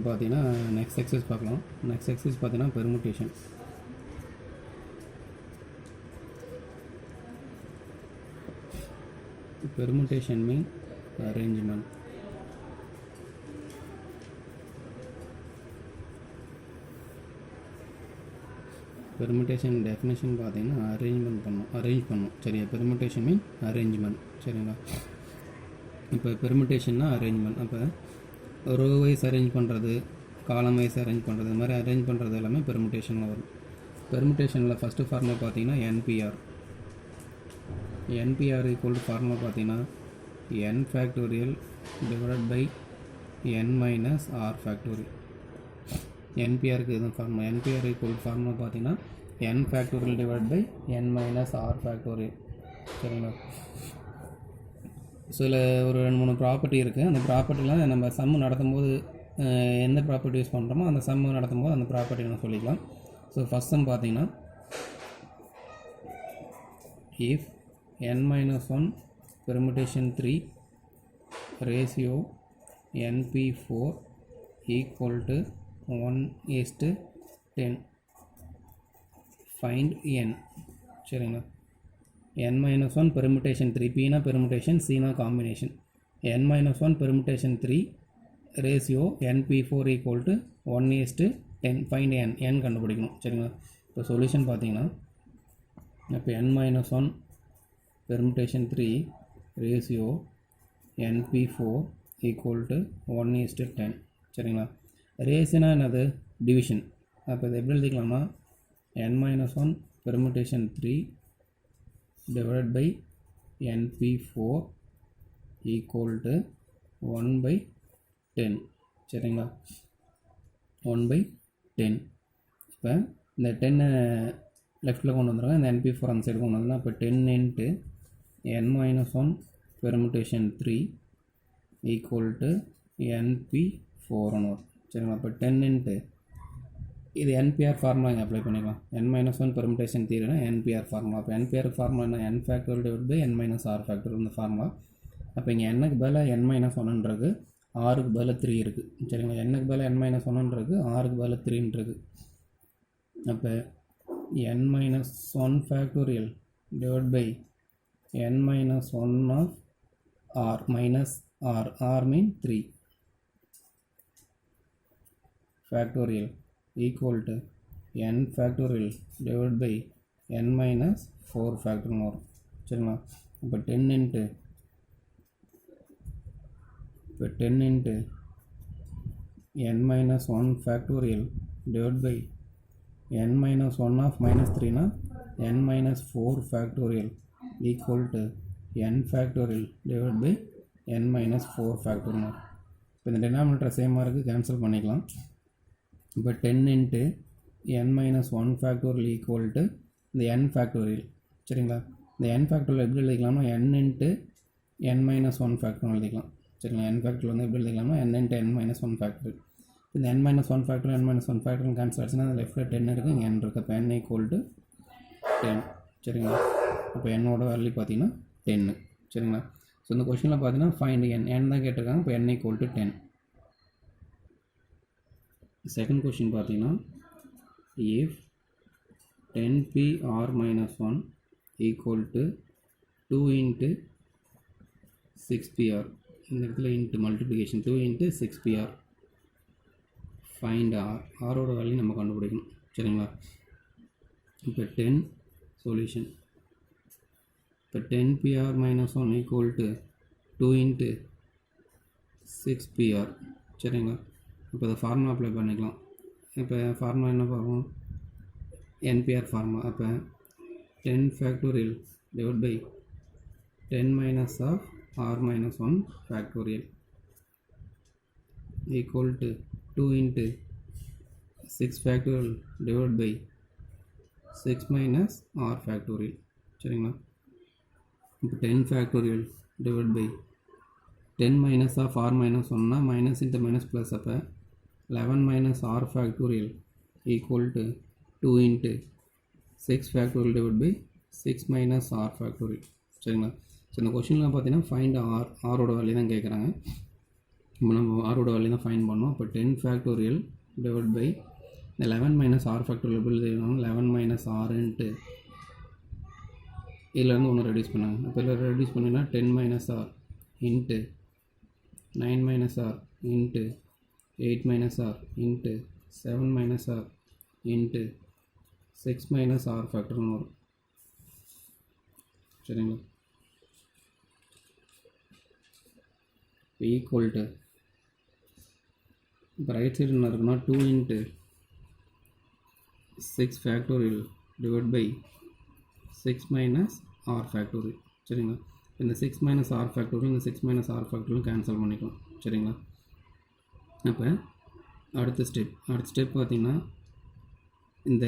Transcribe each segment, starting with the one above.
பார்த்தீங்கன்னா next exercise பார்க்கலாம். Next exercise பார்த்தீங்கன்னா permutation. Permutation means arrangement. Permutation definition பார்த்தீங்கன்னா அரேஞ்ச் பண்ணும் சரியா. பெர்முட்டேஷன் மீன் அரேஞ்ச்மெண்ட் சரிங்களா. இப்போ பெர்முட்டேஷன்னா அரேஞ்ச்மெண்ட். அப்போ ரோ வைஸ் அரேஞ்ச் பண்ணுறது, காலம் வைஸ் அரேஞ்ச் பண்ணுறது, இது மாதிரி அரேஞ்ச் பண்ணுறது எல்லாமே பெர்முட்டேஷனில் வரும். பெர்முட்டேஷனில் ஃபஸ்ட்டு ஃபார்முலா பார்த்தீங்கன்னா nPr. NPr equal to formula பார்த்தீங்கன்னா n factorial divided by n minus R factorial. என்பிஆருக்கு எதுவும் ஃபார்முலா. என்பிஆர் ஈக்குவல் ஃபார்முலா பார்த்தீங்கன்னா n factorial divide by n minus R factorial சரிங்களா. ஸோ இதில் ஒரு 2-3 ப்ராப்பர்ட்டி இருக்குது. அந்த ப்ராப்பர்ட்டிலாம் நம்ம சம்மு நடத்தும் போது எந்த ப்ராப்பர்ட்டி யூஸ் பண்ணுறோமோ அந்த சம்மு நடத்தும் போது அந்த ப்ராப்பர்ட்டி நம்ம சொல்லிக்கலாம். ஸோ ஃபஸ்ட் சம் பார்த்தீங்கன்னா if n minus 1 permutation 3 ratio np4 equal to 1:10 find n சரிங்களா. n minus 1 permutation 3, p na permutation, c na combination. n minus 1 permutation 3 ratio np4 equal to 1:10 find n கண்டுபிடிக்கணும் சரிங்களா. இப்போ solution பார்த்தீங்கன்னா இப்போ n minus 1 permutation 3 ratio np4 equal to 1:10 சரிங்களா. ரேஷியோனா என்னது? Division. அப்போ இதை எப்படி எழுதிக்கலாம்னா n minus 1 permutation 3 divided by np4 equal to 1/10 சரிங்களா. 1/10. இப்போ இந்த 10 லெஃப்ட்டில் கொண்டு வந்துடுங்க, இந்த np4 அந்த சைடு கொண்டு வந்துடலாம். இப்போ 10 into n minus 1 permutation 3 equal to np4 வரும் சரிங்களா. இப்போ 10 into இது என்பிஆர் ஃபார்முலா இங்கே அப்ளை பண்ணிக்கலாம். n minus 1 permutation 3னா என்பிஆர் ஃபார்முலா. அப்போ என்பிஆர் ஃபார்முலா என்ன? n factorial divide by n minus R factorial இந்த ஃபார்முலா. அப்போ இங்கே n-க்கு பதிலாக n minus 1ன்றது, r-க்கு பதிலாக 3 இருக்குது சரிங்களா. n-க்கு பதிலாக n minus 1ன்றது, r-க்கு பதிலாக 3ன்றது. அப்போ n minus 1 factorial divided by n minus 1 of r minus r mean 3 factorial equal to n factorial divided by n minus 4 factorial சரிங்களா. இப்போ 10 into n minus 1 factorial divided by n minus 1 of minus 3 na n minus 4 factorial equal to n factorial divided by n minus 4 factorial. இப்போ இந்த denominator சேமாக இருக்குது, cancel பண்ணிக்கலாம். இப்போ 10 into n minus 1 factorial equal to இந்த n factorial சரிங்களா. இந்த n factorial எப்படி எழுதிக்கலாம்னா n into n minus 1 factorial எழுதிக்கலாம் சரிங்களா. n factorial வந்து எப்படி எழுதிக்கலாம்னா n into n minus 1 factorial. இந்த n minus 1 factorial n minus 1 factorial cancel ஆச்சுன்னா அந்த லெஃப்ட்டில் 10 இருக்குது, இங்கே n இருக்குது. அப்போ n equal to 10 சரிங்களா. இப்போ என்னோட வேல்யூ பார்த்தீங்கன்னா 10 சரிங்களா. ஸோ இந்த கொஷனில் பார்த்தீங்கன்னா ஃபைண்ட் n தான் கேட்டிருக்காங்க. இப்போ n equal to 10. Second question பார்த்தீங்கன்னா if 10pr minus 1 equal to 2 into 6pr, இந்த இடத்துல into multiplication 2 into 6pr find r, ஆரோட வேல்யூ நம்ம கண்டுபிடிக்கணும் சரிங்களா. இப்போ 10 சொல்யூஷன். இப்போ 10pr minus 1 equal to 2 into 6pr சரிங்களா. இப்போ இதை ஃபார்முலா அப்ளை பண்ணிக்கலாம். இப்போ ஃபார்முலா என்ன பார்ப்போம்? NPR formula. அப்போ 10 factorial divided by 10 minus of r minus 1 factorial equal to 2 into 6 factorial divided by 6 minus r factorial சரிங்களா. இப்போ 10 factorial divided by 10 minus of r minus 1னா மைனஸ் into மைனஸ் ப்ளஸ். அப்போ 11 minus r factorial equal to 2 into 6 factorial divided by 6 minus r factorial சரிங்களா. So இந்த கொஷினில் பார்த்தீங்கன்னா find ஆரோட value தான் கேட்குறாங்க. இப்போ நம்ம ஆரோட வேல்யூ தான் ஃபைன் பண்ணோம். இப்போ 10 ஃபேக்டோரியல் டிவைட் பை இந்த 11 மைனஸ் ஆர் ஃபேக்டோரியல் எப்படி எழுதிக்கணும், 11 மைனஸ் ஆர்ன்ட்டு இதிலேருந்து ஒன்று ரெடியூஸ் பண்ணாங்க. இப்போ இதில் ரெடியூஸ் பண்ணிங்கன்னா 10 minus r into 9 minus r into 8 minus r into 7 minus r into 6 minus r ஃபேக்டர்னு வரும். சரிங்களா? ஈக்குவல் டு இப்போ ரைட் சைடு என்ன இருக்குன்னா 2 into 6 factorial divide by 6 minus R factorial. சரிங்களா? இந்த 6 மைனஸ் ஆர் ஃபேக்டோரியல் இந்த 6 மைனஸ் ஆர் ஃபேக்டோரியல் கேன்சல் பண்ணிக்கலாம். சரிங்களா? அப்போ அடுத்த ஸ்டெப் பார்த்திங்கன்னா இந்த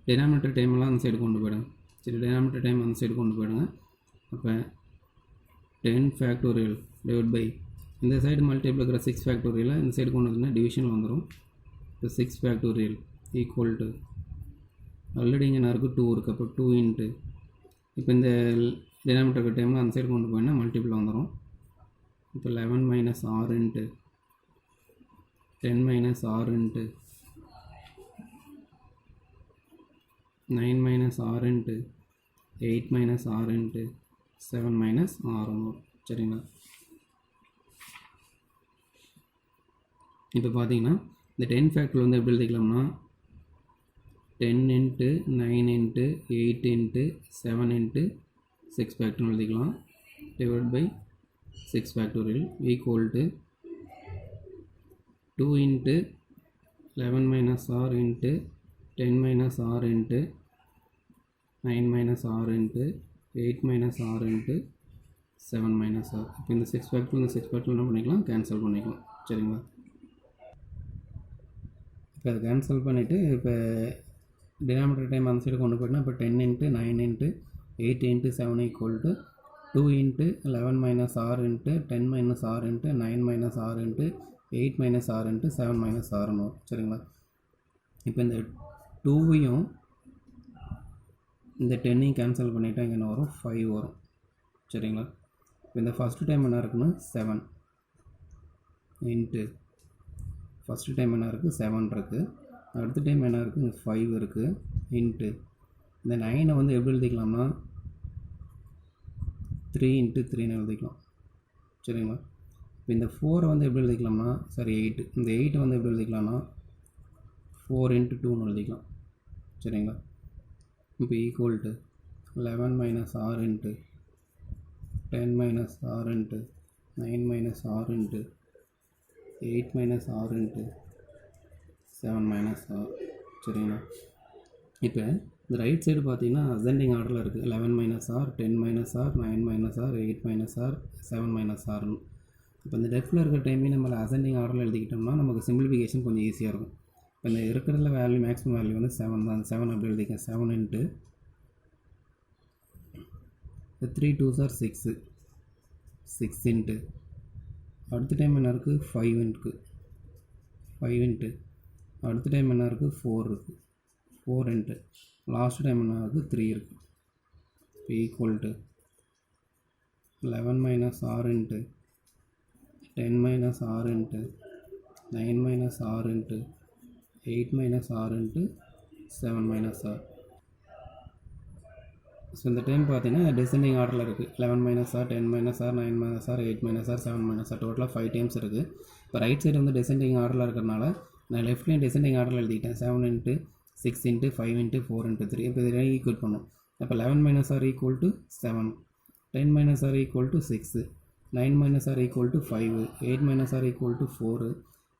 டினாமினேட்டர் டைமெல்லாம் அந்த சைடு கொண்டு போயிடுங்க. சரி, டினாமினேட்டர் டைம் அந்த சைடு கொண்டு போயிடுங்க. அப்போ 10 ஃபேக்டோரியல் டிவைட் பை இந்த சைடு மல்டிபிள் இருக்கிற 6 ஃபேக்டோரியலை இந்த சைடு கொண்டு வந்தீங்கன்னா டிவிஷன் வந்துடும். இப்போ 6 ஃபேக்டோரியல் ஈக்குவல் டு ஆல்ரெடி இங்கே நான் 2 இருக்குது. அப்போ 2 இன்ட்டு இப்போ இந்த டினாமினேட்டர் டைமில் அந்த சைடு கொண்டு போயின்னா மல்டிபிள் வந்துடும். இப்போ 11 minus r into 10 minus r into 9 minus r into 8 minus r into 7 minus r வரும். சரிங்களா? இப்போ பார்த்தீங்கன்னா இந்த 10 ஃபேக்டர் வந்து எப்படி எழுதிக்கலாம்னா 10 இன்ட்டு 9 இன்ட்டு 8 இன்ட்டு 7 இன்ட்டு 6 ஃபேக்டர்னு எழுதிக்கலாம் divide by 6 factorial equal to 2 into 11 minus r into 10 minus r into 9 minus r into 8 minus r into 7 minus R. இப்போ இந்த 6 ஃபேக்டர் இந்த 6 ஃபேக்டர் என்ன பண்ணிக்கலாம், கேன்சல் பண்ணிக்கலாம். சரிங்களா? இப்போ அதை கேன்சல் பண்ணிவிட்டு இப்போ டினாமினேட்டர் டைம் அந்த சைடு கொண்டு போய்ட்டுனா இப்போ 10 into 9 into 8 into 7 equal to 2 into 11 minus r into 10 minus r into 9 minus r into 8 minus r into 7 minus ஆர்னு வரும். சரிங்களா? இப்போ இந்த 2வையும் இந்த 10ஐயும் கேன்சல் பண்ணிவிட்டால் இங்கே என்ன வரும், 5 வரும். சரிங்களா? இப்போ இந்த ஃபஸ்ட்டு டைம் என்ன இருக்குன்னா 7 இன்ட்டு ஃபஸ்ட்டு டைம் என்ன இருக்குது 7 இருக்குது. அடுத்த டைம் என்ன இருக்குது 5 இருக்குது இன்ட்டு இந்த 9ஐ வந்து எப்படி எழுதிக்கலாம்னா 3 இன்ட்டு 3ன்னு எழுதிக்கலாம். சரிங்களா? இப்போ இந்த 4 வந்து எப்படி எழுதிக்கலாம்னா 8 இந்த 8 வந்து எப்படி எழுதிக்கலாம்னா 4 இன்ட்டு 2ன்னு எழுதிக்கலாம். சரிங்களா? இப்போ equal to 11 minus r into 10 minus r into 9 minus r into 8 minus r into 7 minus r. சரிங்களா? இப்போ இந்த ரைட் சைடு பார்த்தீங்கன்னா அசெண்டிங் ஆர்டரில் இருக்குது. 11 minus r, 10 minus r, 9 minus r, 8 minus r, 7 minus ஆர்னு. இப்போ இந்த லெஃப்ட்டில் இருக்கிற டைமையும் நம்ம அசெண்டிங் ஆர்டரில் எழுதிக்கிட்டோம்னா நமக்கு சிம்பிளிஃபிகேஷன் கொஞ்சம் ஈஸியாக இருக்கும். இப்போ இந்த இருக்கிறதுல வேல்யூ மேக்ஸிமம் வேல்யூ வந்து 7 தான். 7 அப்படி எழுதிக்க 7 இன்ட்டு 3 2s are 6 6 இன்ட்டு அடுத்த டைம் என்ன இருக்குது 5 இருக்குது 5 இன்ட்டு அடுத்த டைம் என்ன இருக்குது 4 இருக்குது 4 இன்ட்டு லாஸ்ட் டைம் என்ன இருக்குது 3 இருக்குது. Equal to 11 minus r into 10 minus r into 9 minus r into 8 minus r into 7 minus r. So இந்த டைம் பார்த்தீங்கன்னா டிசெண்டிங் ஆர்டரில் இருக்குது. 11 minus r, 10 minus r, 9 minus r, 8 minus r, 7 minus r, டோட்டலாக 5 times இருக்குது. இப்போ ரைட் சைடு வந்து descending ஆர்டரில் இருக்கிறனால நான் லெஃப்ட்லேயும் டிசெண்டிங் ஆர்டரில் எழுதிட்டேன். 7 இன்ட்டு 6 இன்ட்டு 5 இன்ட்டு 4 இன்ட்டு 3. இப்போ இதை ஈக்குவல் பண்ணும். அப்போ 11 minus r equal to 7, 10 minus r equal to 6, 9 minus r equal to 5, 8 minus r equal to 4,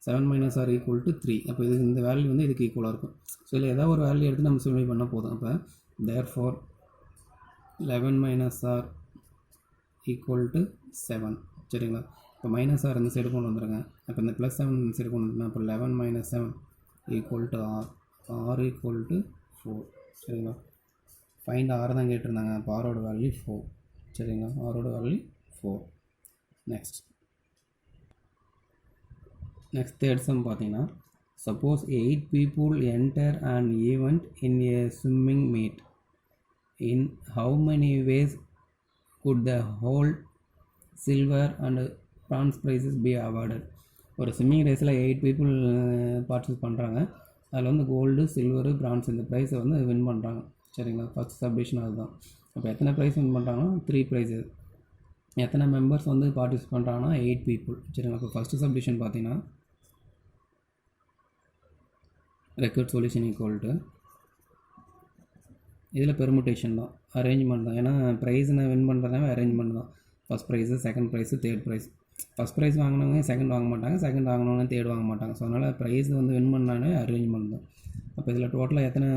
7 minus r equal to 3. அப்போ இது இந்த வேல்யூ வந்து இதுக்கு ஈக்குவலாக இருக்கும். ஸோ இதில் ஏதாவது ஒரு வேல்யூ எடுத்து நம்ம சிம்பிளை பண்ணால் போதும். அப்போ therefore 11 minus r equal to 7. சரிங்களா? இப்போ மைனஸ் ஆர் இந்த சைடு கொண்டு வந்துடுங்க. அப்போ இந்த ப்ளஸ் 7 இந்த சைடு கொண்டு வந்துடுங்க. அப்போ 11 minus 7 equal to r, r equal to 4. சரிங்களா? ஃபைண்ட் ஆர் தான் கேட்டிருந்தாங்க. அப்போ ஆரோட வேல்யூ 4. சரிங்களா? ஆரோட வேல்யூ 4. நெக்ஸ்ட் தேர்ட் சம் பார்த்தீங்கன்னா, suppose 8 people enter an event in a swimming meet. In how many ways could the hold silver and bronze prizes be awarded. ஒரு swimming ரேஸில் 8 people பார்ட்டிசிபேட் பண்ணுறாங்க. அதில் வந்து கோல்டு, சில்வரு, பிரான்ஸ் இந்த ப்ரைஸை வந்து win பண்ணுறாங்க. சரிங்களா, ஃபஸ்ட் சப்டிஷன் அதுதான். அப்போ எத்தனை ப்ரைஸ் வின் பண்ணுறாங்கன்னா 3 prizes. எத்தனை மெம்பர்ஸ் வந்து பார்ட்டிசிபேட் பண்ணுறாங்கன்னா 8 people. சரிங்களா, இப்போ ஃபஸ்ட்டு சப்டிஷன் பார்த்தீங்கன்னா ரெக்கார்ட் சொல்யூஷன் ஈக்குவல் டு இதில் பெர்முட்டேஷன் தான், அரேஞ்ச்மெண்ட் தான். ஏன்னா ப்ரைஸ் நான் வின் பண்ணுறதாவே அரேஞ்ச்மெண்ட் தான். First price, second prize, third prize. First prize வாங்கினவங்க செகண்ட் வாங்க மாட்டாங்க, செகண்ட் வாங்கினவங்க தேர்ட் வாங்க மாட்டாங்க. ஸோ அதனால் ப்ரைஸ் வந்து வின் பண்ணாலே அரேஞ்ச்மெண்ட் தான். அப்போ இதில் டோட்டலாக எத்தனை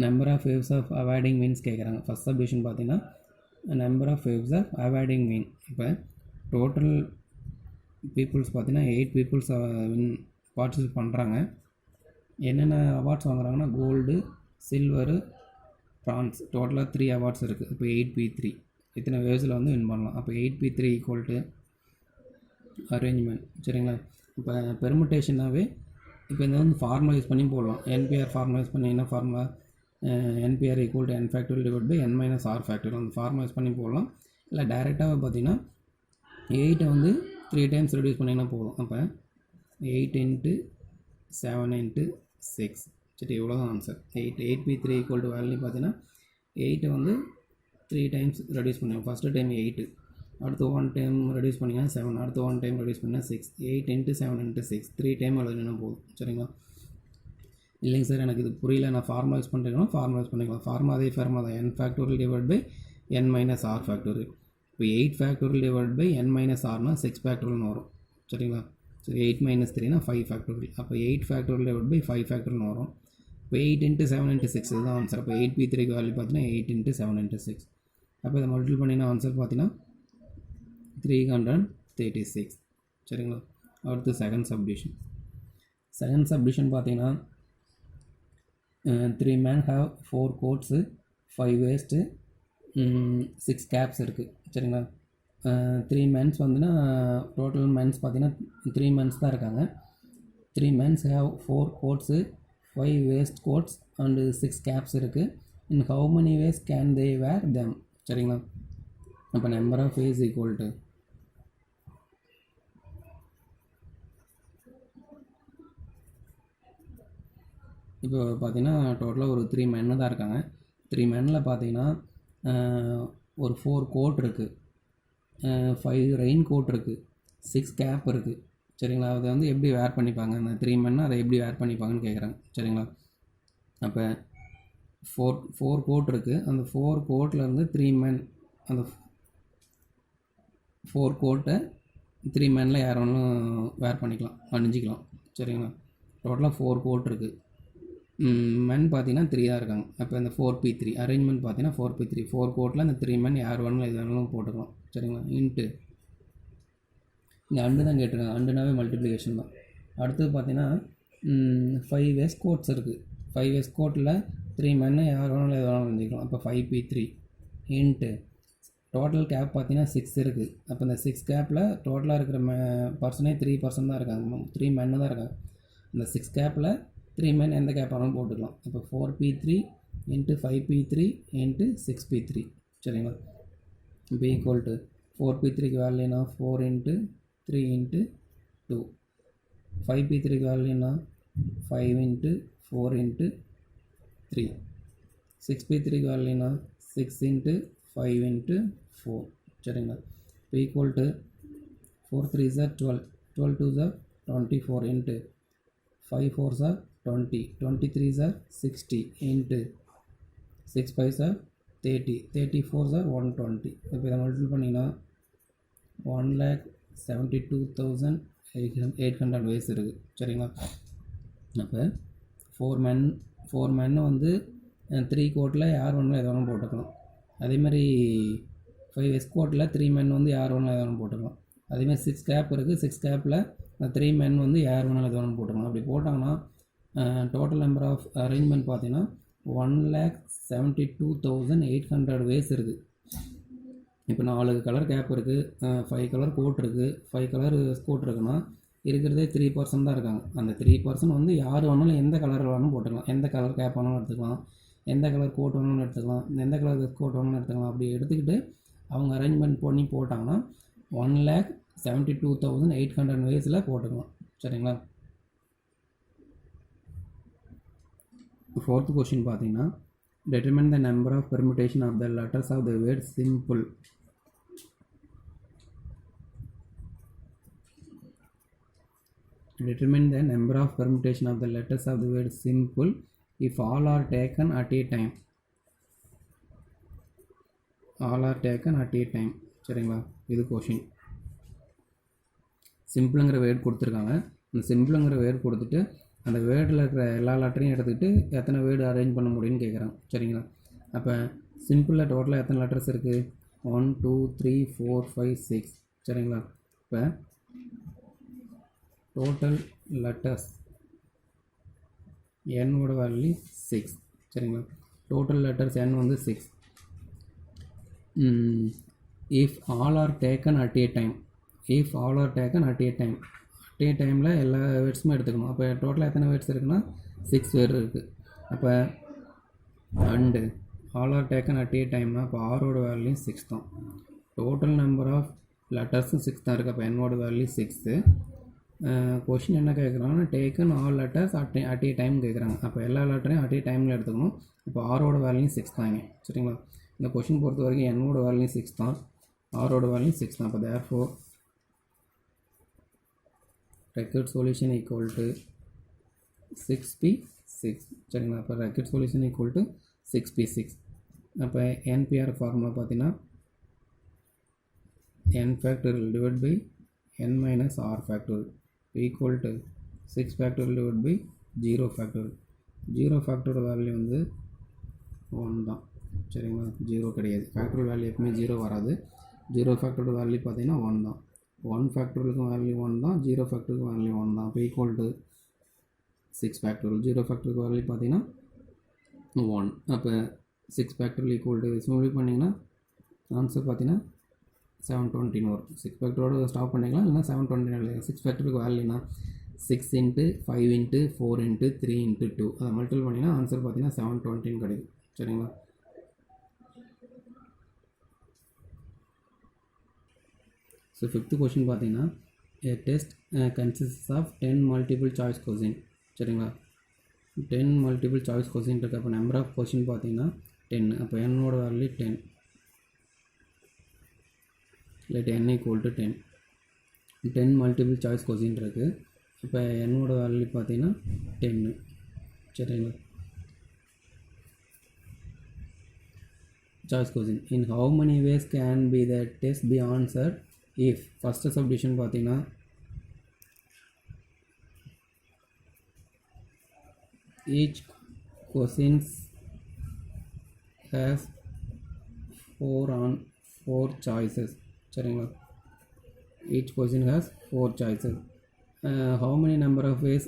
number of ways of awarding means கேட்குறாங்க. ஃபஸ்ட் சப்டிஷன் பார்த்தீங்கன்னா number of ways of awarding mean. இப்போ டோட்டல் பீப்புள்ஸ் பார்த்தீங்கன்னா 8 people பார்ட்டிசிபேட் பண்ணுறாங்க. என்னென்ன அவார்ட்ஸ் வாங்குறாங்கன்னா கோல்டு, சில்வரு, பிரான்ஸ், டோட்டலாக 3 அவார்ட்ஸ் இருக்குது. இப்போ 8p3 இத்தனை வேவ்ஸில் வந்து வின் பண்ணலாம். அப்போ 8p3 ஈக்குவல் டு அரேஞ்ச்மெண்ட். சரிங்களா, இப்போ பெர்முட்டேஷனாகவே இப்போ இந்த வந்து ஃபார்மலைஸ் பண்ணி போடலாம். என்பிஆர் ஃபார்மலைஸ் பண்ணி என்ன formula, NPR equal to n factorial divide by n minus R factorial வந்து ஃபார்மலைஸ் பண்ணி போடலாம். இல்லை டைரெக்டாக பார்த்தீங்கன்னா 8 வந்து 3 times ரெடியூஸ் பண்ணிங்கன்னா போதும். அப்போ 8 × 7 × 6. சரி, இவ்வளோ தான் answer. 8p3 equal to value பார்த்தீங்கன்னா 8 வந்து 3 times ரெடியூஸ் பண்ணுவோம். ஃபஸ்ட்டு டைம் 8, அடுத்து 1 time ரெடியூஸ் பண்ணிங்கன்னா 7, அடுத்து 1 time ரெடியூஸ் பண்ணிங்கன்னா 6. 8 × 7 × 6 3 time எழுதுனா போதும். சரிங்களா, இல்லைங்க சார் எனக்கு இது புரியல, நான் ஃபார்மலைஸ் பண்ணுறேன்னா ஃபார்மலைஸ் பண்ணிக்கலாம். அதே ஃபார்மா தான், n factorial divide by n minus R ஃபேக்டோரியல். இப்போ 8 factorial divide by n minus ஆர்னா 6 ஃபேக்டோரியல்னு வரும். சரிங்களா, சரி 8 - 3னா 5 ஃபேக்டோரியல். அப்போ 8 ஃபேக்டோரியல் டிவைட் பை 5 ஃபேக்டோரியல்னு வரும். இப்போ 8 × 7 × 6 இதுதான் ஆன்சர். அப்போ 8p3 வேல்யூ பார்த்தீங்கன்னா 8 × 7 × 6. அப்போ இதை மல்டிபிள் பண்ணிங்கன்னா ஆன்சர் பார்த்தீங்கன்னா 336. சரிங்களா, அடுத்து செகண்ட் சப்டிஷன் பார்த்தீங்கன்னா 3 men have 4 coats, 5 waist, 6 caps இருக்குது. சரிங்களா, 3 men's வந்துன்னா டோட்டல் மென்ஸ் பார்த்தீங்கன்னா 3 men's தான் இருக்காங்க. 3 men's have 4 coats, 5 waist coats and 6 caps இருக்குது. In how many ways can they wear them? சரிங்களா, அப்போ number of ways equal to இப்போ பார்த்தீங்கன்னா டோட்டலாக ஒரு 3 men தான் இருக்காங்க. 3 menல பார்த்தீங்கன்னா ஒரு 4 கோட் இருக்குது, 5 ரெயின் கோட் இருக்குது, 6 கேப் இருக்குது. சரிங்களா, அதை வந்து எப்படி வேர் பண்ணிப்பாங்க, அந்த 3 men அதை எப்படி வேர் பண்ணிப்பாங்கன்னு கேட்குறாங்க. சரிங்களா, அப்போ 4 கோட் இருக்குது. அந்த 4 கோட்லேருந்து 3 men அந்த 4 கோட்டை 3 menல யார் வேணாலும் வேர் பண்ணிக்கலாம், அணிஞ்சிக்கலாம். சரிங்களா, டோட்டலாக 4 கோட் இருக்குது. மென் பார்த்தீங்கன்னா 3 தான் இருக்காங்க. அப்போ இந்த 4p3 அரேஞ்ச்மெண்ட் பார்த்தீங்கன்னா 4p3 4 கோட்டில் அந்த 3 men யார் வேணாலும் எது வேணாலும் போட்டுக்கலாம். சரிங்களா, இன்ட்டு இங்கே அண்டு தான் கேட்டிருக்காங்க. அண்டுனாவே மல்டிப்ளிகேஷன் தான். அடுத்தது பார்த்தீங்கன்னா 5 வேஸ்ட் கோட்ஸ் இருக்குது. 5 வேஸ்ட் கோட்டில் 3 men யார் வேணாலும் எது வேணாலும் அணிஞ்சிக்கலாம். அப்போ 5p3 இன்ட்டு டோட்டல் கேப் பார்த்தீங்கன்னா 6 இருக்குது. அப்போ இந்த 6 கேப்பில் டோட்டலாக இருக்கிற பர்சனே 3% தான் இருக்காங்க, 3 men தான் இருக்காங்க. இந்த 6 கேப்பில் 3 men எந்த கேப் ஆனாலும் போட்டுக்கலாம். இப்போ 4p3 × 5p3 × 6p3. சரிங்களா, இப்போ ஈக்குவல் டு 4p3க்கு வேல்யூனா 4 × 3 × 2, 5p3க்கு வேல்யூனா 5 × 4 × 3, 6p3க்கு வேல்யூனா 6 × 5 × 4. சரிங்களா, இப்போ equal to 4 3s are 12, 12 2s are 24 × 5 4s are 20, 23s are 60 × 6 5s are 30, 34s are 120. இப்போ இதை மல்டிபிள் பண்ணிங்கன்னா 1,72,800 வேஸ் இருக்குது. சரிங்களா, அப்போ 4 men வந்து 3 கோட்டில் யார் வேணாலும் எது வேணாலும் போட்டுக்கலாம். அதேமாதிரி 5 எஸ்கோட்டில் 3 men வந்து யார் வேணாலும் எது வேணாலும் போட்டுக்கலாம். அதேமாதிரி 6 கேப் இருக்குது. 6 கேப்பில் 3 men வந்து யார் வேணாலும் எது வேணாலும் போட்டுக்கலாம். அப்படி போட்டாங்கன்னா டோட்டல் நம்பர் ஆஃப் அரேஞ்ச்மெண்ட் பார்த்தீங்கன்னா 1,72,800 வேஸ் இருக்குது. இப்போ 4 கலர் கேப் இருக்குது, 5 கலர் கோட் இருக்குது, 5 கலர் கோட் இருக்குன்னா இருக்கிறதே 3% தான் இருக்காங்க. அந்த 3% வந்து யார் வேணாலும் எந்த கலர் வேணாலும் போட்டுக்கலாம், எந்த கலர் கேப் வேணாலும் எடுத்துக்கலாம், எந்த கலர் கோட் வேணாலும் எடுத்துக்கலாம், எந்த கலர் கோட் வேணாலும் எடுத்துக்கலாம். அப்படி எடுத்துக்கிட்டு அவங்க அரேஞ்ச்மெண்ட் பண்ணி போட்டாங்கன்னா 1,72,800 வேஸில் போட்டுக்கலாம். சரிங்களா? ஃபோர்த் கொஷின் பார்த்தீங்கன்னா determine the number of permutation of the letters of the word simple. Determine the number of permutation of the letters of the word simple if all are taken at a time. All are taken at a time. சரிங்களா? இது question. சிம்பிளுங்கிற word கொடுத்துருக்காங்க. அந்த சிம்பிளுங்கிற word கொடுத்துட்டு அந்த வேர்டில் இருக்கிற எல்லா லெட்டரையும் எடுத்துக்கிட்டு எத்தனை வேர்டு அரேஞ்ச் பண்ண முடியும்னு கேட்குறாங்க. சரிங்களா? அப்போ சிம்பிளில் டோட்டலாக எத்தனை லெட்டர்ஸ் இருக்குது? 1 2 3 4 5 6. சரிங்களா? இப்போ டோட்டல் லெட்டர்ஸ் என்னோட வேல்யூ 6. சரிங்களா? டோட்டல் லெட்டர்ஸ் n வந்து 6. If all are taken at a time. If all are taken at a time. At a டைமில் எல்லா வேர்ட்ஸுமே எடுத்துக்கணும். அப்போ டோட்டலாக எத்தனை வேர்ட்ஸ் இருக்குன்னா 6 வேர்டு இருக்குது. அப்போ and all are taken at a டைம்னா அப்போ ஆரோட வேல்யூ 6 தான். டோட்டல் நம்பர் ஆஃப் லெட்டர்ஸும் 6 தான் இருக்குது. அப்போ என்னோட வேல்யூ 6. கொஷின் என்ன கேட்குறாங்கன்னா taken all letters at a time கேட்குறாங்க. அப்போ எல்லா லெட்டரையும் அட் ஏ டைமில் எடுத்துக்கணும். இப்போ ஆரோட வேல்யூ 6 தாங்க. சரிங்களா? இந்த கொஷின் பொறுத்த வரைக்கும் என்னோட வேல்யூ 6 தான், ஆரோட வேல்யூ 6 தான். அப்போ therefore required solution equal to 6p6. சரிங்களா? அப்போ required solution equal to 6p6. அப்போ NPR ஃபார்முலா பார்த்தீங்கன்னா n factorial divided by n minus r factorial equal to 6 factorial divided by 0 factorial. 0 factorial value வந்து 1 தான். சரிங்களா? 0 கிடையாது. ஃபேக்டரியல் வேல்யூ எப்பவுமே 0 வராது. 0 ஃபேக்டரியல் வேல்யூ பார்த்தீங்கன்னா 1 தான். 1 ஃபேக்டரியலுக்கும் வேல்யூ 1 தான். 0 ஃபேக்டரியலுக்கும் வேல்யூ 1 தான். அப்போ ஈக்குவல் டு 6 ஃபேக்டரியல். 0 ஃபேக்டரியலுக்கு வேல்யூ பார்த்தீங்கன்னா 1. அப்போ 6 ஃபேக்டரியல் ஈக்குவல் டு சிம்பிளை பண்ணிங்கன்னா ஆன்சர் பார்த்தீங்கன்னா 720 வரும். 6 ஃபேக்டரோடு ஸ்டாப் பண்ணிக்கலாம், இல்லைனா 720. 6 ஃபேக்டருக்கு வேல்யூனா 6 × 5 × 4 × 3 × 2. அதை மல்டிபிள் பண்ணிங்கன்னா ஆன்சர் பார்த்தீங்கன்னா 720 கிடைக்கும். சரிங்களா? ஸோ ஃபிஃப்த்து கொஷின் பார்த்தீங்கன்னா a test consists of 10 multiple choice question. சரிங்களா? 10 multiple choice question இருக்குது. அப்போ நம்பர் ஆஃப் கொஷின் பார்த்தீங்கன்னா 10. அப்போ என்னோட value 10. let n equal to 10. 10 multiple choice question இருக்குது. இப்போ என்னோட வேல்யூ பார்த்தீங்கன்னா 10. சரிங்களா? choice question. In how many ways can be the test be answered if first subdivision பார்த்தீங்கன்னா each questions has 4 choices. சரிங்களா? each question has 4 choices. how many number of ways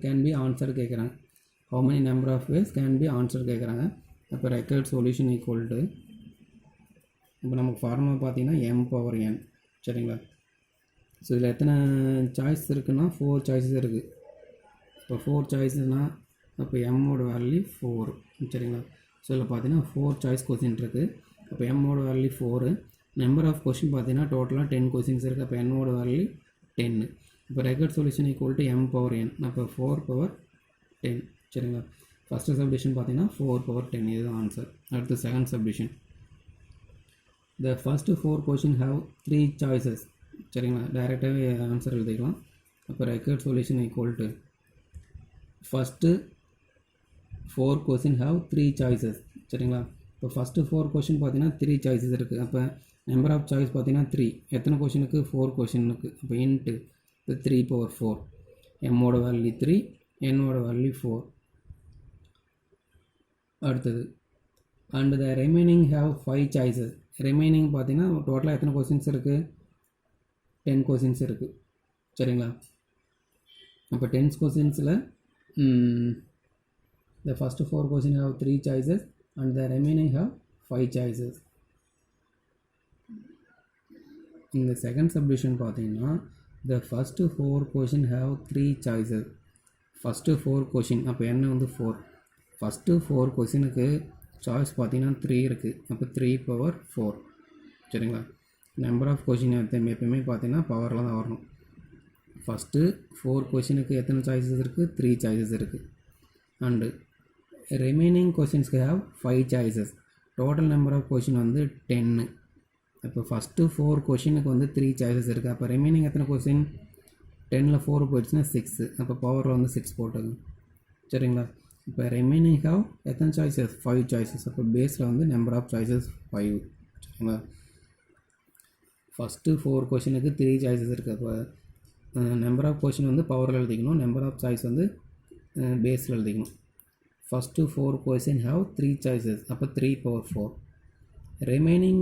can be answered கேட்குறாங்க. how many number of ways can be answered கேட்குறாங்க. அப்போ required solution equal to, இப்போ நமக்கு formula பார்த்தீங்கன்னா m/n. சரிங்களா? So இதில் எத்தனை சாய்ஸ் இருக்குன்னா 4 சாய்ஸஸ் இருக்குது. இப்போ 4 சாய்ஸஸ்னால் அப்போ எம்மோட வேல்யூ 4. சரிங்களா? ஸோ இதில் பார்த்தீங்கன்னா 4 சாய்ஸ் கொஸ்டின் இருக்குது. அப்போ எம்மோட வேல்யூ 4. நம்பர் ஆஃப் கொஸ்டின் பார்த்தீங்கன்னா டோட்டலாக 10 கொஸ்டின்ஸ் இருக்குது. அப்போ என்னோட வேல்யூ 10. இப்போ record solution equal to m/n. அப்போ 4/10. சரிங்களா? ஃபஸ்ட்டு சப்டிஷன் பார்த்தீங்கன்னா 4/10. இதுதான் ஆன்சர். அடுத்து second subdivision. The first 4 question have 3 choices. சரிங்களா? டைரெக்டாகவே ஆன்சர் எழுதிக்கலாம். அப்போ record solution equal to first 4 question have 3 choices. சரிங்களா? இப்போ ஃபஸ்ட்டு 4 கொஷின் பார்த்தீங்கன்னா 3 சாய்ஸஸ் இருக்குது. அப்போ நம்பர் ஆஃப் சாய்ஸ் பார்த்தீங்கன்னா 3. எத்தனை கொஷினுக்கு? 4 கொஷினுக்கு. அப்போ இன்ட்டு 3/4. எம்மோட வேல்யூ 3, என்னோட வேல்யூ 4. அடுத்தது and the remaining have 5 choices. Remaining பார்த்தீங்கன்னா டோட்டலாக எத்தனை கொஸ்டின்ஸ் இருக்குது? 10 கொஸ்டின்ஸ் இருக்குது. சரிங்களா? அப்போ 10 கொஸ்டின்ஸில் the first 4 question have 3 choices and the remaining have 5 choices. In the second subdivision பார்த்தீங்கன்னா the first 4 question have 3 choices. first 4 question அப்போ என்ன வந்து 4. ஃபஸ்ட்டு 4 கொஸ்டினுக்கு சாய்ஸ் பார்த்தீங்கன்னா 3 இருக்குது. அப்போ 3/4. சரிங்களா. நம்பர் ஆஃப் கொஷின் எப்பயுமே பார்த்தீங்கன்னா பவரில் தான் வரணும். ஃபஸ்ட்டு 4 கொஷினுக்கு எத்தனை சாய்ஸஸ் இருக்குது? 3 சாய்ஸஸ் இருக்குது. அண்டு ரிமைனிங் கொஷின்ஸ்க்கு have 5 choices. Total number of question வந்து 10. இப்போ ஃபஸ்ட்டு 4 கொஷினுக்கு வந்து 3 சாய்ஸஸ் இருக்குது. அப்போ ரிமைனிங் எத்தனை கொஷின்? 10ல் 4 போயிடுச்சுன்னா 6. அப்போ பவரில் வந்து 6 போட்டுங்க. சரிங்களா. இப்போ ரிமைனிங் ஹேவ் எத்தனை சாய்ஸஸ்? 5 சாய்ஸஸ். அப்போ பேஸில் வந்து நம்பர் ஆஃப் சாய்ஸஸ் 5. சரிங்களா. ஃபஸ்ட்டு 4 கொஷினுக்கு 3 சாய்ஸஸ் இருக்குது. அப்போ நம்பர் ஆஃப் கொஷின் வந்து பவரில் எழுதிக்கணும், நம்பர் ஆஃப் சாய்ஸ் வந்து பேஸில் எழுதிக்கணும். First 4 question have 3 choices. அப்போ 3 power 4. Remaining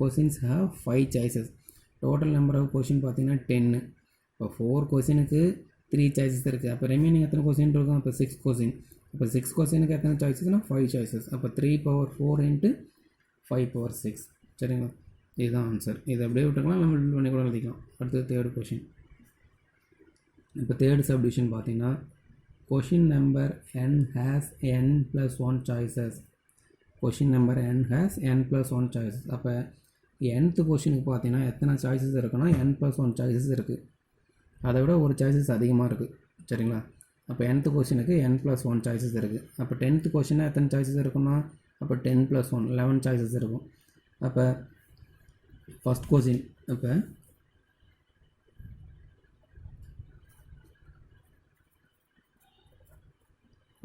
questions have 5 choices. Total number of question பார்த்தீங்கன்னா 10. இப்போ 4 கொஷினுக்கு 3 சாய்ஸஸ் இருக்குது. அப்போ ரிமைனிங் எத்தனை கொஷின் இருக்கும்? அப்போ 6 கொஷின். அப்போ 6 கொஷினுக்கு எத்தனை சாய்ஸஸ்னால் 5 சாய்ஸஸ். அப்போ 3 power 4 இன்ட்டு 5 power 6. சரிங்களா. இதுதான் ஆன்சர். இதை அப்படியே விட்டுக்கலாம், நம்ம ஃபில் பண்ணி கூட எழுதிக்கலாம். அடுத்தது தேர்ட் கொஷின். இப்போ தேர்ட் சப்டிவிஷன் பார்த்தீங்கன்னா question number n has n plus 1 choices. Question number n has n plus 1 choices. அப்போ nth கொஷினுக்கு பார்த்தீங்கன்னா எத்தனை சாய்ஸஸ் இருக்குன்னா n plus 1 சாய்ஸஸ் இருக்குது. அதை விட ஒரு சாய்ஸஸ் அதிகமாக இருக்குது. சரிங்களா. அப்போ nth கொஷினுக்கு n plus 1 சாய்ஸஸ் இருக்குது. அப்போ 10th கொஷினாக எத்தனை சாய்ஸஸ் இருக்குன்னா அப்போ 10 plus 1 11 சாய்ஸஸ் இருக்கும். அப்போ ஃபஸ்ட் கொஷின், இப்போ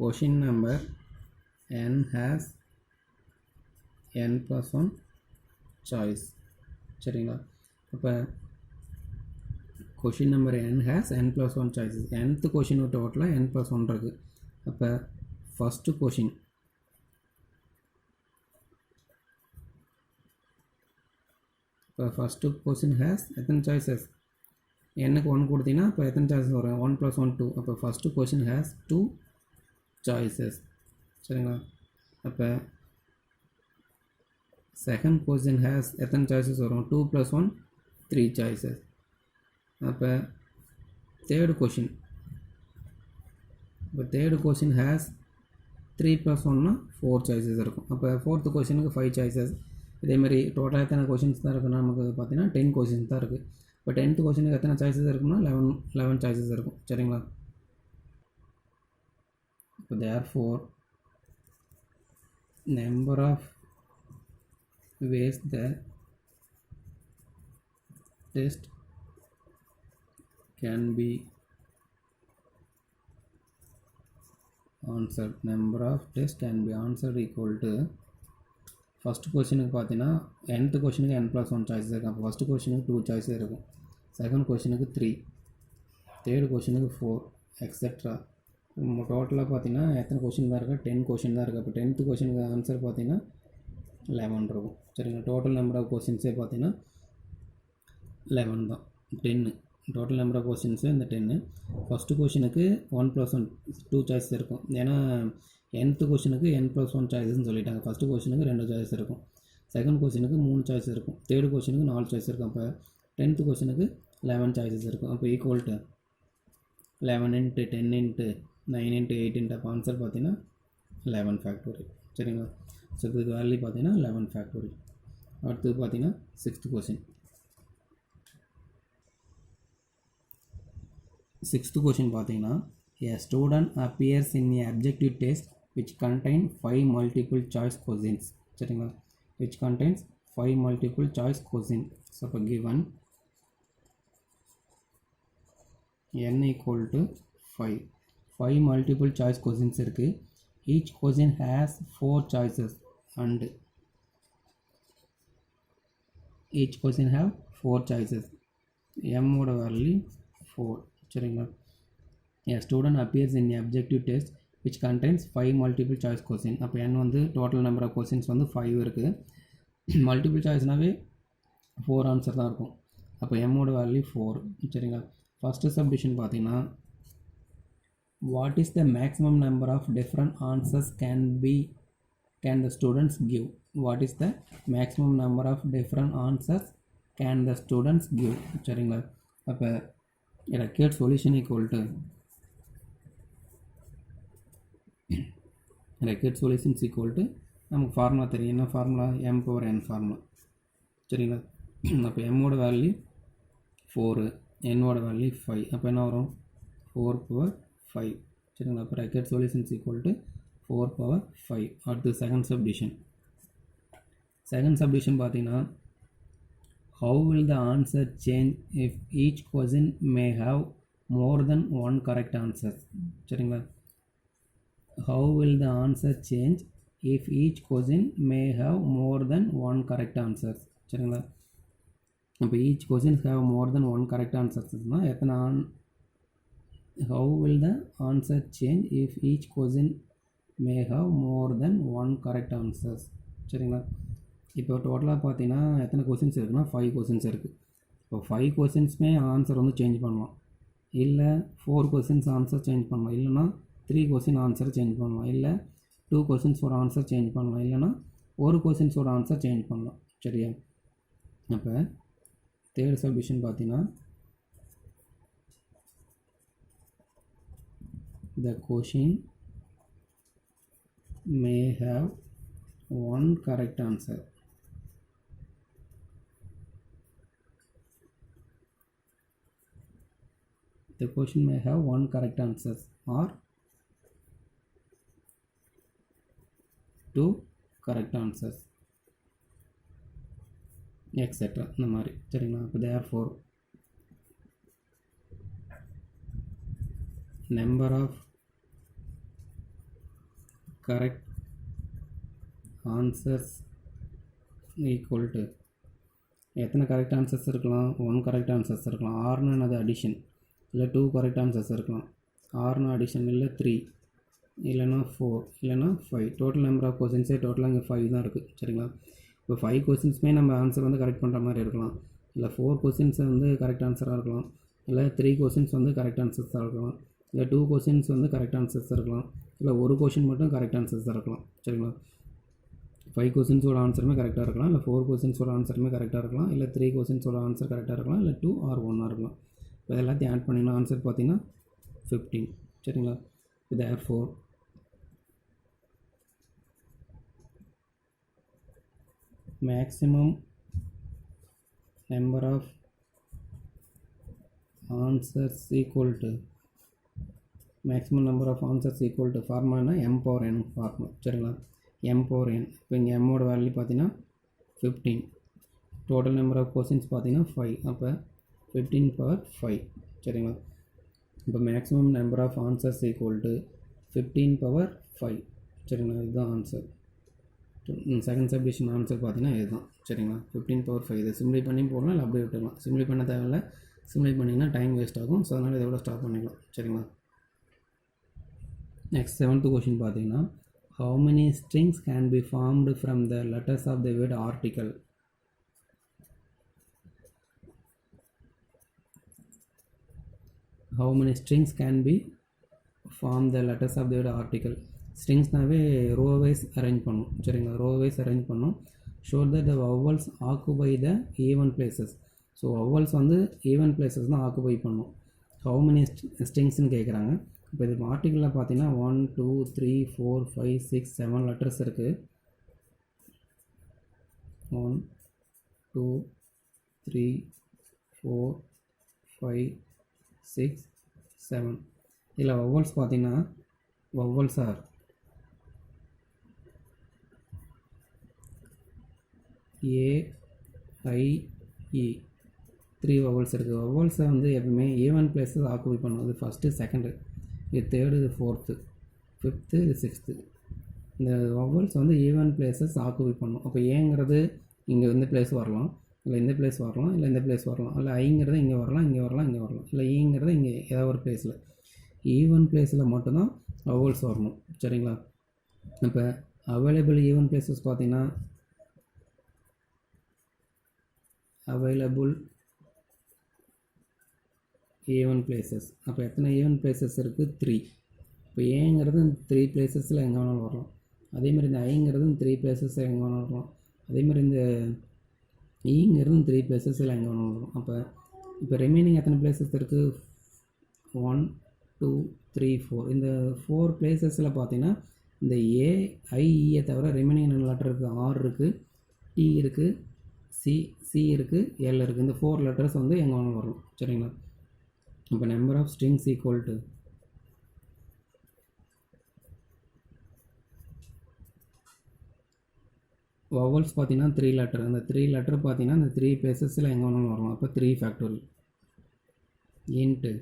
question number n has n plus 1 choice. சரிங்களா. இப்போ question number n has n plus 1 choices. nth question டோட்டலாக n plus 1 இருக்குது. அப்போ ஃபஸ்ட்டு கொஷின், இப்போ ஃபஸ்ட்டு கொஷின் ஹேஸ் எத்தனை சாய்ஸஸ்? என்னக்கு 1 கொடுத்தீங்கன்னா இப்போ எத்தனை சாய்ஸஸ் வரும்? 1 plus 1 2. அப்போ ஃபஸ்ட்டு கொஷின் ஹேஸ் 2 சாய்ஸஸ். சரிங்களா. அப்போ செகண்ட் கொஷின் ஹேஸ் எத்தனை சாய்ஸஸ் வரும்? 2 plus 1 3 சாய்ஸஸ். அப்போ தேர்டு கொஷின், இப்போ third question has 3 plus 1னா 4 choices இருக்கும். அப்போ ஃபோர்த்து கொஷினுக்கு 5 சாய்ஸஸ். இதேமாதிரி டோட்டலாக எத்தனை கொஷின்ஸ் தான் இருக்குன்னா நமக்கு பார்த்தீங்கன்னா 10 கொஷின்ஸ் தான் இருக்குது. இப்போ 10th கொஷினுக்கு எத்தனை சாய்ஸஸ் இருக்குன்னா 11 சாய்ஸஸ் இருக்கும். சரிங்களா. இப்போ therefore number of ways the test can be answered. Number of tests can be answered equal to first கொஷினுக்கு பார்த்தீங்கன்னா nth கொஷினுக்கு n plus 1 சாய்ஸஸ் இருக்கும். அப்போ ஃபஸ்ட்டு கொஷினுக்கு 2 சாய்ஸஸ் இருக்கும். செகண்ட் கொஷினுக்கு 3, தேர்டு கொஷினுக்கு 4 எக்ஸெட்ரா. டோட்டலாக பார்த்தீங்கன்னா எத்தனை கொஷின் தான் இருக்குது? 10 கொஷின் தான் இருக்குது. அப்போ 10th கொஷினுக்கு ஆன்சர் பார்த்தீங்கன்னா 11 இருக்கும். சரிங்களா. டோட்டல் நம்பர் ஆஃப் கொஷின்ஸே பார்த்தீங்கன்னா 11 தான். 10 டோட்டல் நம்பர் ஆஃப் கொஷின்ஸு இந்த 10. ஃபஸ்ட்டு கொஷினுக்கு 1 plus 1 2 சாய்ஸஸ் இருக்கும். ஏன்னா nth கொஷினுக்கு n plus 1 சாய்ஸஸ்ன்னு சொல்லிட்டாங்க. ஃபஸ்ட்டு கொஷினுக்கு 2 சாய்ஸ் இருக்கும். செகண்ட் கொஷினுக்கு 3 சாய்ஸ் இருக்கும். தேர்டு கொஷினுக்கு 4 சாய்ஸ் இருக்கும். அப்போ 10th கொஷினுக்கு 11 சாய்ஸஸ் இருக்கும். அப்போ equal to 11 into 10 into 9 into 8 into அப்போ ஆன்சர் பார்த்தீங்கன்னா 11 ஃபேக்டோரியல். சரிங்களா. ஸோ இதுக்கு வேல்யூ பார்த்தீங்கன்னா 11 ஃபேக்டோரியல். அடுத்தது பார்த்தீங்கன்னா 6th கொஷின். 6th கொஷின் பார்த்தீங்கன்னா a student appears in a objective test which contain 5 multiple choice questions. சரிங்களா. which contains 5 multiple choice questions. so இப்போ given n equal to 5 multiple choice questions இருக்குது. each question has 4 choices and each question have 4 choices. m ஓட value 4. சரிங்களா. a student appears in a objective test which contains 5 multiple choice question. அப்போ n வந்து total number of questions வந்து 5 இருக்குது. Multiple சாய்ஸ்னாவே 4 answer தான் இருக்கும். அப்போ m ஓட வேல்யூ 4. சரிங்களா. ஃபஸ்ட்டு சப்டிஷன் பார்த்தீங்கன்னா what is the maximum number of different answers can the students give? what is the maximum number of different answers can the students give? சரிங்களா. அப்போ required solution equal to required solutions equal to நமக்கு formula தெரியும். என்ன formula? m power n formula. சரிங்களா. அப்போ எம்மோட value 4, என்னோட value 5. அப்போ என்ன வரும் 4/5. சரிங்களா. அப்போ bracket solutions equal to 4/5. அடுத்து செகண்ட் சப்டிஷன். செகண்ட் சப்டிஷன் பார்த்தீங்கன்னா how will the answer change if each question may have more than one correct answer. சரிங்களா. how will the answer change if each question may have more than one correct answer. சரிங்களா. இப்போ each questions have more than one correct answers னா எத்தனை how will the answer change if each question may have more than one correct answers. சரிங்களா. இப்போ டோட்டலாக பார்த்தீங்கன்னா எத்தனை questions இருக்குன்னா 5 கொஸ்டின்ஸ் இருக்குது. இப்போ 5 கொஸ்டின்ஸுமே ஆன்சர் வந்து சேஞ்ச் பண்ணலாம், இல்லை 4 கொஸ்டின்ஸ் ஆன்சர் சேஞ்ச் பண்ணலாம், இல்லைனா 3 கொஸ்டின் ஆன்சர் சேஞ்ச் பண்ணலாம், இல்லை 2 கொஸ்டின்ஸோட ஆன்சர் சேஞ்ச் பண்ணலாம், இல்லைனா ஒரு கொஸ்டின்ஸோட ஆன்சர் சேஞ்ச் பண்ணலாம். சரியா. அப்போ தேர்ட் சப்டிஷன் பார்த்தீங்கன்னா the question may have one correct answer. The question may have one correct answers or 2 correct answers, etc. இந்த மாதிரி. சரிங்களா. இப்போ therefore number of correct answers equal to எத்தனை கரெக்ட் ஆன்சர்ஸ் இருக்கலாம், 1 கரெக்ட் ஆன்சர்ஸ் இருக்கலாம், ஆர்னு அது addition, இல்லை 2 கரெக்ட் ஆன்சர்ஸ் இருக்கலாம், ஆர்னு அடிஷன், இல்லை 3, இல்லைனா 4, இல்லைனா 5. டோட்டல் நம்பர் ஆஃப் கொஸ்டின்ஸே டோட்டலாக இங்கே 5 தான் இருக்குது. சரிங்களா. இப்போ 5 கொஸ்டின்ஸுமே நம்ம ஆன்சர் வந்து கரெக்ட் பண்ணுற மாதிரி இருக்கலாம், இல்லை 4 கொஸ்டின்ஸ் வந்து கரெக்ட் ஆன்சராக இருக்கலாம், இல்லை 3 கொஸ்டின்ஸ் வந்து கரெக்ட் ஆன்சர்ஸாக இருக்கலாம், இல்லை 2 கொஸ்டின்ஸ் வந்து கரெக்ட் ஆன்சர்ஸ் இருக்கலாம், இல்லை ஒரு கொஸ்டின் மட்டும் கரெக்ட் ஆன்சர்ஸாக இருக்கலாம். சரிங்களா. 5 கொஸ்டின்ஸோட ஆன்சருமே கரெக்டாக இருக்கலாம், இல்லை 4 கொஸ்டின்ஸோட ஆன்சருமே கரெக்டாக இருக்கலாம், இல்லை 3 கொஸ்டின்ஸோட ஆன்சர் கரெக்டாக இருக்கலாம், இல்லை 2 or 1 இருக்கலாம். இப்போ எல்லாத்தையும் ஆட் பண்ணிங்கன்னா ஆன்சர் பார்த்தீங்கன்னா 15. சரிங்களா. therefore maximum number of answers equal to ஃபார்முலானா m power n formula. சரிங்களா. m power n. இப்போ இங்கே mோட வேல்யூ பார்த்தீங்கன்னா 15, டோட்டல் நம்பர் ஆஃப் கொஸ்டின்ஸ் பார்த்தீங்கன்னா 5, அப்போ 15/5. சரிங்களா. இப்போ maximum number of answers equal to 15/5. சரிங்களா. இதுதான் ஆன்சர். செகண்ட் சப்டிஷன் ஆன்சர் பார்த்தீங்கன்னா இதுதான். சரிங்களா. 15/5. இதை சிம்ப்ளை பண்ணி போடலாம், இல்லை அப்படியே விட்டுக்கலாம். சிம்ப்ளை பண்ண தேவையில்லை, சிம்ப்ளை பண்ணிங்கன்னா டைம் வேஸ்ட் ஆகும். ஸோ அதனால் இதோட ஸ்டாப் பண்ணிக்கலாம். சரிங்களா. நெக்ஸ்ட் 7th கொஷின் பார்த்தீங்கன்னா how many strings can be formed from the letters of the word article. how many strings can be form the letters of the word article. ஸ்ட்ரிங்ஸ்னாவே row wise arrange பண்ணும். சரிங்களா. Row wise arrange பண்ணும். So that the vowels occupy the even places. So vowels வந்து even places தான் occupy பண்ணும். How many ஸ்ட்ரிங்ஸ்னு கேட்குறாங்க. இப்போ இது ஆர்டிக்கலில் பார்த்தீங்கன்னா 1 2 3 4 5 6 7 லெட்டர்ஸ் இருக்குது. 1 2 3 4 5 6 7. இதில் வவல்ஸ் பார்த்தீங்கன்னா vowels R A I E 3 vowels இருக்குது. வவல்ஸை வந்து எப்பவுமே ஈவன் பிளேஸஸ் ஆக்குபை பண்ணும். இது ஃபஸ்ட்டு, செகண்டு, இது தேர்டு, இது ஃபோர்த்து, ஃபிஃப்த்து, இது சிக்ஸ்த்து. இந்த வவல்ஸ் வந்து ஈவன் பிளேஸஸ் ஆக்குபை பண்ணும். அப்போ ஏங்கிறது இங்கே இந்த பிளேஸ் வரலாம், இல்லை இந்த பிளேஸ் வரலாம், இல்லை இந்த பிளேஸ் வரலாம், இல்லை ஐங்கிறது இங்கே வரலாம், இங்கே வரலாம், இங்கே வரலாம், இல்லை ஈங்கிறது இங்கே ஏதாவது ஒரு பிளேஸில். ஈவன் பிளேஸில் மட்டும்தான் வவல்ஸ் வரணும். சரிங்களா. இப்போ அவைலபிள் ஈவன் பிளேஸஸ் பார்த்தீங்கன்னா அவைலபிள் ஈவன் பிளேசஸ். அப்போ எத்தனை ஈவன் பிளேசஸ் இருக்குது? 3. இப்போ ஏங்கிறது 3 பிளேசஸில் எங்கே வேணாலும் வரலாம். அதேமாதிரி இந்த ஐங்கிறது 3 பிளேசஸில் எங்கே வேணாலும் வரலாம். அதேமாதிரி இந்த ஈங்கிறது 3 பிளேசஸில் எங்கே வேணாலும் வரலாம். அப்போ இப்போ ரிமைனிங் எத்தனை பிளேசஸ் இருக்குது? 1 2 3 4. இந்த 4 பிளேசஸில் பார்த்தீங்கன்னா இந்த ஏ ஐஇயை தவிர ரிமைனிங் என்ன லெட்டர் இருக்குது? ஆர் இருக்குது, டி இருக்குது, சி இருக்குது, எல் இருக்குது. இந்த 4 லெட்டர்ஸ் வந்து எங்கே வேணாலும் வரலாம். சரிங்களா? இப்போ number of strings equal to vowels பார்த்தீங்கன்னா 3 லெட்டர். அந்த 3 லெட்டர் பார்த்தீங்கன்னா இந்த 3 பிளேசஸில் எங்கே வேணாலும் வரலாம். அப்போ 3 ஃபேக்டோரியல் இன்ட்டு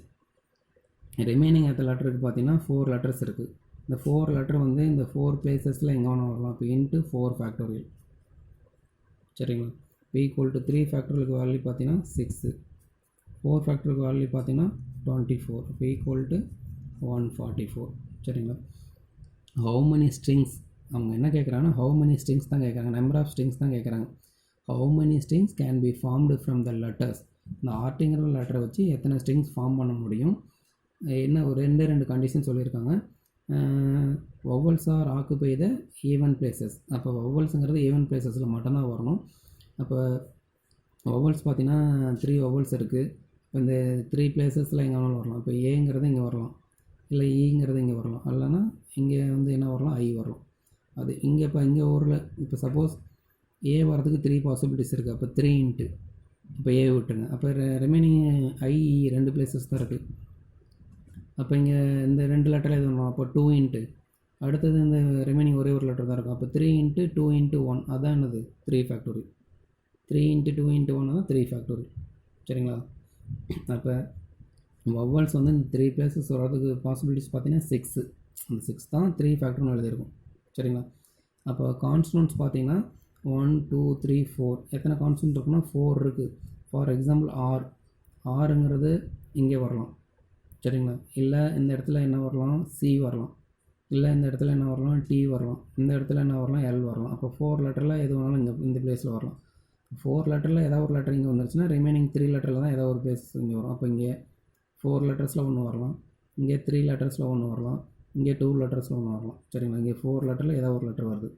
ரிமைனிங் எத்த லெட்டருக்கு பார்த்தீங்கன்னா 4 லெட்டர்ஸ் இருக்குது. இந்த 4 லெட்டர் வந்து இந்த 4 பிளேசஸில் எங்கே வேணால் வரலாம். இப்போ இன்ட்டு 4 ஃபேக்டோரியல். சரிங்களா? இப்போ ஈக்குவல் டு 3 ஃபேக்டோரியலுக்கு வேல்யூ பார்த்தீங்கன்னா 6, 4 ஃபேக்டோரியலுக்கு வேல்யூ பார்த்தீங்கன்னா 24, இப்போ ஈக்குவல் டு 144. சரிங்களா? ஹவு மெனி ஸ்ட்ரிங்ஸ் அவங்க என்ன கேட்குறாங்கன்னா ஹவு மெனி ஸ்ட்ரிங்ஸ் தான் கேட்குறாங்க, நம்பர் ஆஃப் ஸ்ட்ரிங்ஸ் தான் கேட்குறாங்க. How many strings can be formed from the letters. இந்த ஆர்டிங்கிற லெட்டரை வச்சு எத்தனை ஸ்ட்ரிங்ஸ் ஃபார்ம் பண்ண முடியும். என்ன ஒரு ரெண்டு கண்டிஷன் சொல்லியிருக்காங்க. Vowels are occupy the even places. அப்போ வவல்ஸுங்கிறது ஈவன் பிளேசஸில் மட்டும்தான் வரணும். அப்போ வவல்ஸ் பார்த்தீங்கன்னா 3 வவல்ஸ் இருக்குது. இப்போ இந்த 3 பிளேசஸில் எங்கே வேணாலும் வரலாம். இப்போ ஏங்கிறது இங்கே வரலாம், இல்லை ஈங்கிறது இங்கே வரலாம், இல்லைன்னா இங்கே வந்து என்ன வரலாம், ஐ வரலாம். அது இங்கே இப்போ இங்கே ஊரில் இப்போ சப்போஸ் ஏ வரதுக்கு 3 பாசிபிலிட்டிஸ் இருக்குது. அப்போ 3 இன்ட்டு இப்போ ஏ விட்டுருங்க. அப்போ ரிமைனிங் ஐ 2 பிளேசஸ் தான் இருக்குது. அப்போ இங்கே இந்த 2 லெட்டரில் எது வரணும். அப்போ 2 இன்ட்டு அடுத்தது இந்த ரிமைனிங் ஒரே ஒரு லெட்டர் தான் இருக்கும். அப்போ 3 இன்ட்டு 2 இன்ட்டு 1 அதான் என்னது 3 ஃபேக்டோரியல். 3 இன்ட்டு 2 இன்ட்டு 1 தான் 3 ஃபேக்டோரியல். சரிங்களா? அப்போ வவல்ஸ் வந்து இந்த 3 பிளேசஸ் வரதுக்கு பாசிபிலிட்டிஸ் பார்த்தீங்கன்னா 6. அந்த 6 தான் 3 ஃபேக்டர்னு எழுதியிருக்கும். சரிங்களா? அப்போ கான்ஸ்டன்ட்ஸ் பார்த்தீங்கன்னா 1 2 3 4 எத்தனை கான்ஸ்டன்ட் இருக்குன்னா 4 இருக்குது. ஃபார் எக்ஸாம்பிள் ஆறுங்கிறது இங்கே வரலாம். சரிங்களா? இல்லை இந்த இடத்துல என்ன வரலாம், சி வரலாம். இல்லை இந்த இடத்துல என்ன வரலாம், டி வரலாம். இந்த இடத்துல என்ன வரலாம், எல் வரலாம். அப்போ 4 லெட்டரில் எது வேணாலும் இந்த பிளேஸில் வரலாம். 4 லெட்டரில் ஏதாவது ஒரு லெட்டர் இங்கே வந்துருச்சுன்னா ரிமைனிங் 3 லெட்டரில் தான் ஏதாவது ஒரு பிளேஸ் இங்கே வரும். அப்போ இங்கே 4 லெட்டர்ஸில் ஒன்று வரலாம், இங்கே 3 லெட்டர்ஸில் ஒன்று வரலாம், இங்கே 2 லெட்டர்ஸில் ஒன்று வரலாம். சரிங்களா? இங்கே 4 லெட்டரில் ஏதாவது ஒரு லெட்டர் வருது.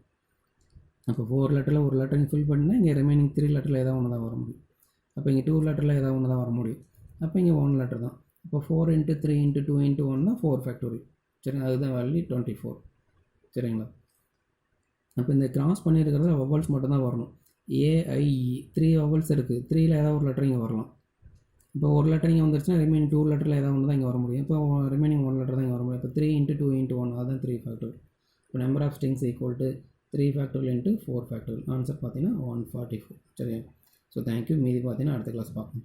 அப்போ 4 லெட்டரில் ஒரு லெட்டர் ஃபில் பண்ணினா இங்கே ரிமைனிங் 3 லெட்டரில் ஏதாவது ஒன்று தான் வர முடியும். அப்போ இங்கே 2 லெட்டரில் ஏதாவது ஒன்று தான் வர முடியும். அப்போ இங்கே 1 லெட்டர் தான். இப்போ 4 இன்ட்டு 3 இன்ட்டு 2 இன்ட்டு 1 தான் 4 ஃபேக்டோரியல். சரிங்களா? அதுதான் வேல்யூ 24. சரிங்களா? அப்போ இந்த கிராஸ் பண்ணியிருக்கிறதுல வவல்ஸ் மட்டும்தான் வரணும். ஏஐஇ 3 வவல்ஸ் இருக்குது. 3ல் ஏதாவது ஒரு லெட்டர் இங்கே வரலாம். இப்போ ஒரு லெட்டர் இங்கே வந்துருச்சுன்னா ரிமைனிங் 2 லெட்டரில் ஏதாவது ஒன்று தான் இங்கே வர முடியும். இப்போ ரிமைனிங் 1 லெட்டர் தான் இங்கே வர முடியும். இப்போ 3 இன்ட்டு 2 இன்ட்டு 1 அதுதான் 3 ஃபேக்டோரியல். இப்போ number of strings equal to 3 factorial into 4 factorial. Answer பார்த்தீங்கன்னா 144. சரியா? So thank you. மீதி பார்த்தீங்கன்னா அடுத்த கிளாஸ் பார்ப்போம்.